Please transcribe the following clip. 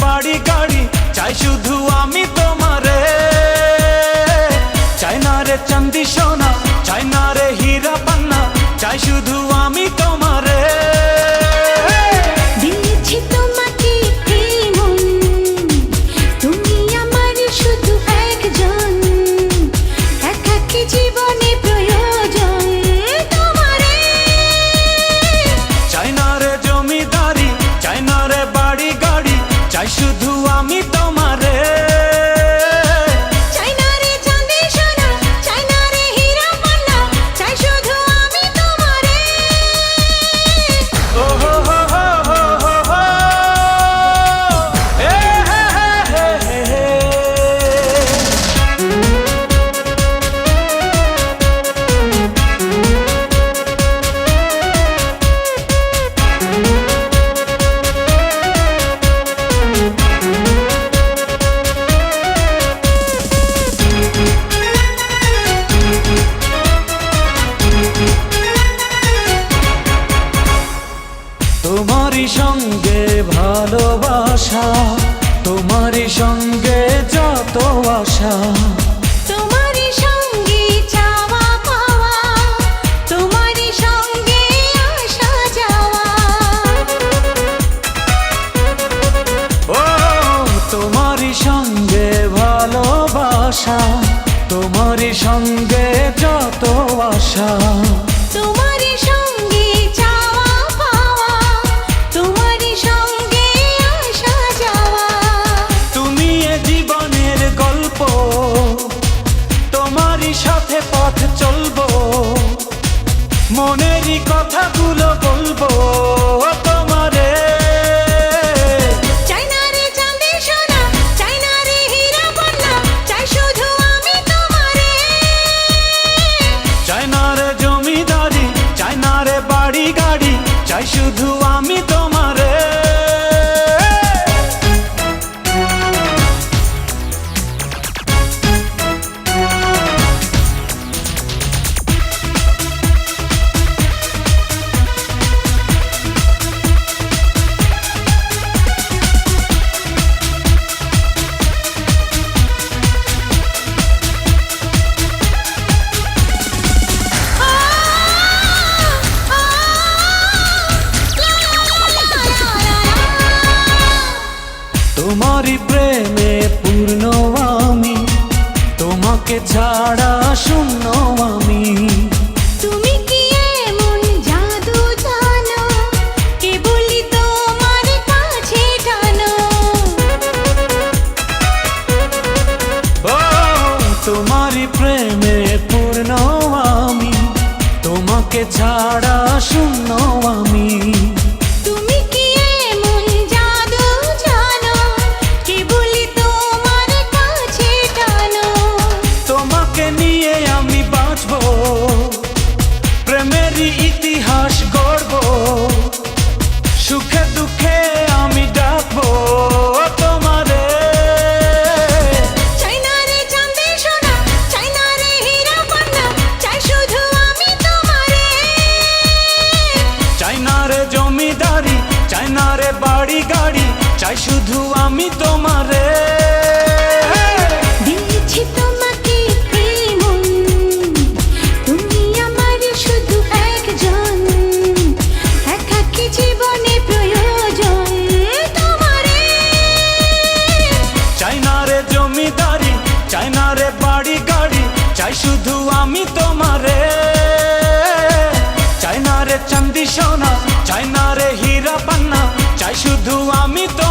বাড়ি গাড়ি, চাই শুধু আমি তোমারে। চাই না রে চাঁদি সোনা, চাই না রে হীরা পান্না, চাই শুধু আমি তোমারে। দিয়েছি তোমাকে এই মন, তুমি আমার শুধু একজন, একাকী জীবনে প্রয়োজন তোমারে। চাই না রে জমিদারি, চাই না রে বাড়ি গাড়ি, চাই শুধু আমি তোমারে। চাই না রে চাঁদি সোনা, চাই না রে হীরা পান্না, চাই শুধু আমি তোমারে। ও হো হো হো হো হো হো, এ হে হে হে হে। তোমারই সঙ্গে ভালোবাসা, তোমারই সঙ্গে যত আশা, তোমারই সঙ্গে চাওয়া পাওয়া, তোমারই সঙ্গে আসা যাওয়া। ও তোমারই সঙ্গে ভালোবাসা, তোমারই সঙ্গে যত আশা, তোমারই সঙ্গে চাওয়া পাওয়া, তোমারই সঙ্গে আসা যাওয়া। তুমি এ জীবনের গল্প, তোমারই সাথে পথ চলবো, মনেরই কথাগুলো বলবো তোমারে। চাই না রে চাঁদি সোনা, চাই না রে হীরা পান্না, চাই শুধু আমি তোমারে। চাই না রে জমিদারি, চাই না রে বাড়ি গাড়ি, চাই শুধু আমি তোমারে। তোমারই প্রেমে পূর্ণ আমি, তোমাকে ছাড়া শূন্য আমি। তুমি কি এমন জাদু জানো, কেবলই তোমার কাছে টানো। ও তোমারই প্রেমে পূর্ণ আমি, তোমাকে ছাড়া শূন্য আমি। তুমি কি এমন জাদু জানো, কেবলই তোমার কাছে টানো। তোমাকে নিয়ে আমি বাঁচবো, প্রেমেরই ইতিহাস গড়বো, সুখে দুঃখে আমি ডাকবো তোমারে। চাই না রে চাঁদি সোনা, চাই না রে হীরা পান্না, চাই শুধু আমি তোমারে। চাই না রে জমিদারি, চাই না রে বাড়ি গাড়ি, চাই শুধু আমি তোমারে। দিয়েছি তোমাকে এই মন, তুমি আমার শুধু একজন, একাকী জীবনে প্রয়োজন তোমারে। চাই না রে জমিদারি, চাই না রে বাড়ি গাড়ি, চাই শুধু আমি তোমারে। চাই না রে চাঁদি সোনা, চাই না রে হীরা পান্না, চাই শুধু আমি তোমারে।